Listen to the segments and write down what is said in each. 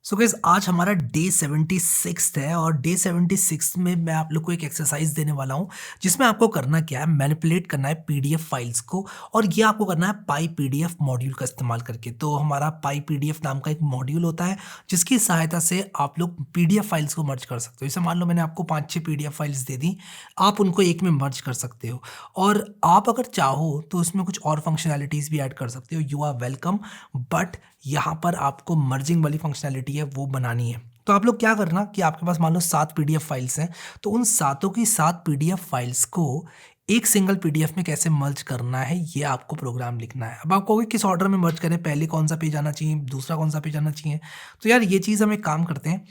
So guys आज हमारा day 76 है और डे 76 में मैं आप लोग को एक एक्सरसाइज देने वाला हूँ जिसमें आपको करना क्या है, मैनिपुलेट करना है पीडीएफ फाइल्स को। और ये आपको करना है पाई पीडीएफ मॉड्यूल का इस्तेमाल करके। तो हमारा पाई पीडीएफ नाम का एक मॉड्यूल होता है जिसकी सहायता से आप लोग पीडीएफ फाइल्स को मर्ज कर सकते हो। जैसे मान लो मैंने आपको 5-6 पीडीएफ फाइल्स दे दी, आप उनको एक में मर्ज कर सकते हो। और आप अगर चाहो तो उसमें कुछ और फंक्शनैलिटीज़ भी ऐड कर सकते हो, यू आर वेलकम। बट यहाँ पर आपको मर्जिंग वाली फंक्शनैलिटी है वो बनानी है। तो आप लोग क्या करना कि आपके पास मान लो 7 पीडीएफ फाइल्स हैं, तो उन सातों की 7 पीडीएफ फाइल्स को एक सिंगल पीडीएफ में कैसे मर्ज करना है ये आपको प्रोग्राम लिखना है। अब आप कहोगे किस ऑर्डर में मर्ज करें, पहले कौन सा पेज आना चाहिए, दूसरा कौन सा पेज आना चाहिए। तो यार ये चीज़ हम एक काम करते हैं,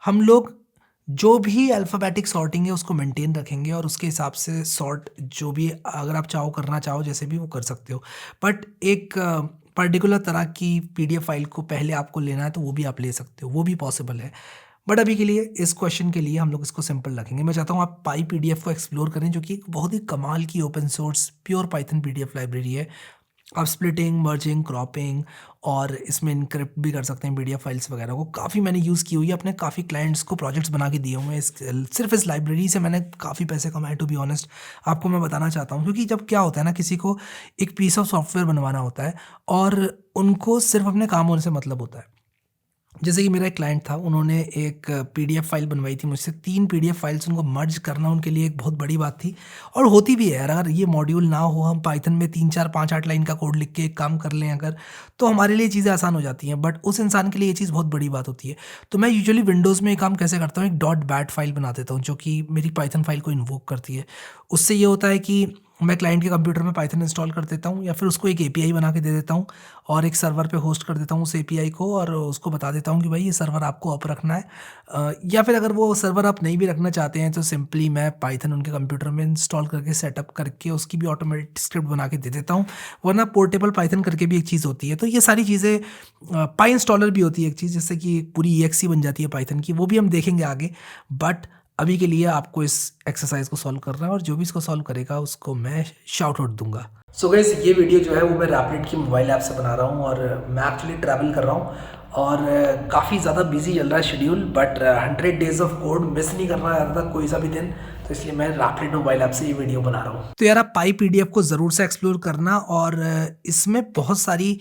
हम लोग जो भी अल्फ़ाबेटिक सॉर्टिंग है उसको मेंटेन रखेंगे और उसके हिसाब से सॉर्ट जो भी अगर आप चाहो करना चाहो जैसे भी वो कर सकते हो। बट एक पर्टिकुलर तरह की पीडीएफ फाइल को पहले आपको लेना है तो वो भी आप ले सकते हो, वो भी पॉसिबल है। बट अभी के लिए इस क्वेश्चन के लिए हम लोग इसको सिंपल रखेंगे। मैं चाहता हूँ आप पाई पीडीएफ को एक्सप्लोर करें जो कि एक बहुत ही कमाल की open source pure Python PDF library है। आप स्प्लिटिंग, मर्जिंग, क्रॉपिंग और इसमें इनक्रिप्ट भी कर सकते हैं पीडीएफ फाइल्स वगैरह को। काफ़ी मैंने यूज़ की हुई है, अपने काफ़ी क्लाइंट्स को प्रोजेक्ट्स बना के दिए हुए हैं। सिर्फ इस लाइब्रेरी से मैंने काफ़ी पैसे कमाए, टू बी ऑनेस्ट आपको मैं बताना चाहता हूँ। क्योंकि जब क्या होता है ना, किसी को एक पीस ऑफ सॉफ्टवेयर बनवाना होता है और उनको सिर्फ अपने काम होने से मतलब होता है। जैसे कि मेरा एक क्लाइंट था, उन्होंने एक पीडीएफ फाइल बनवाई थी मुझसे, 3 पीडीएफ फाइल्स उनको मर्ज करना उनके लिए एक बहुत बड़ी बात थी। और होती भी है यार, अगर ये मॉड्यूल ना हो, हम पाइथन में 3-4 5-8 लाइन का कोड लिख के एक काम कर लें अगर, तो हमारे लिए चीज़ें आसान हो जाती हैं। बट उस इंसान के लिए ये चीज़ बहुत बड़ी बात होती है। तो मैं यूजुअली विंडोज़ में ये काम कैसे करता हूँ, एक डॉट बैट फाइल बना देता हूँ जो कि मेरी पाइथन फाइल को इन्वोक करती है। उससे ये होता है कि मैं क्लाइंट के कंप्यूटर में पाइथन इंस्टॉल कर देता हूँ या फिर उसको एक एपीआई बना के दे देता हूँ और एक सर्वर पे होस्ट कर देता हूँ उस एपीआई को, और उसको बता देता हूँ कि भाई ये सर्वर आपको अप रखना है। या फिर अगर वो सर्वर आप नहीं भी रखना चाहते हैं तो सिंपली मैं पाइथन उनके कंप्यूटर में इंस्टॉल करके सेटअप करके उसकी भी ऑटोमेटिक स्क्रिप्ट बना के दे देता हूँ। वरना पोर्टेबल पाइथन करके भी एक चीज़ होती है। तो ये सारी चीज़ें, पाई इंस्टॉलर भी होती है एक चीज़ जिससे कि पूरी ईएक्सी बन जाती है पाइथन की, वो भी हम देखेंगे आगे। बट अभी के लिए आपको इस एक्सरसाइज को सॉल्व करना है और जो भी इसको सॉल्व करेगा उसको मैं शाउट आउट दूंगा। सो गाइस ये वीडियो जो है वो मैं रैपिड की मोबाइल ऐप से बना रहा हूँ और मैं एक्चुअली ट्रैवल कर रहा हूँ और काफ़ी ज़्यादा बिजी चल रहा है schedule. But 100 days of code miss नहीं करना चाहता था कोई सा भी दिन, तो इसलिए मैं रैपिड मोबाइल ऐप से ये वीडियो बना रहा हूँ। तो यार आप पाई पीडीएफ को ज़रूर से एक्सप्लोर करना और इसमें बहुत सारी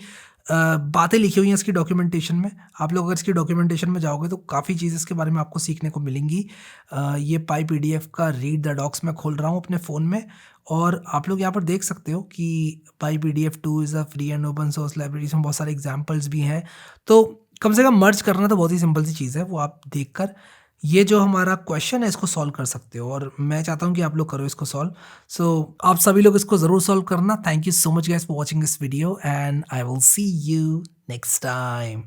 बातें लिखी हुई हैं इसकी डॉक्यूमेंटेशन में। आप लोग अगर इसकी डॉक्यूमेंटेशन में जाओगे तो काफ़ी चीज़ इसके बारे में आपको सीखने को मिलेंगी। ये पाई पीडीएफ का रीड द डॉक्स मैं खोल रहा हूँ अपने फ़ोन में और आप लोग यहाँ पर देख सकते हो कि Py PDF 2 is a free and open source library. इसमें बहुत सारे एग्जाम्पल्स भी हैं। तो कम से कम मर्ज करना तो बहुत ही सिंपल सी चीज़ है, वो आप देख कर ये जो हमारा क्वेश्चन है इसको सॉल्व कर सकते हो और मैं चाहता हूँ कि आप लोग करो इसको सॉल्व। सो आप सभी लोग इसको ज़रूर सॉल्व करना। Thank you so much guys for watching this video and I will see you next time.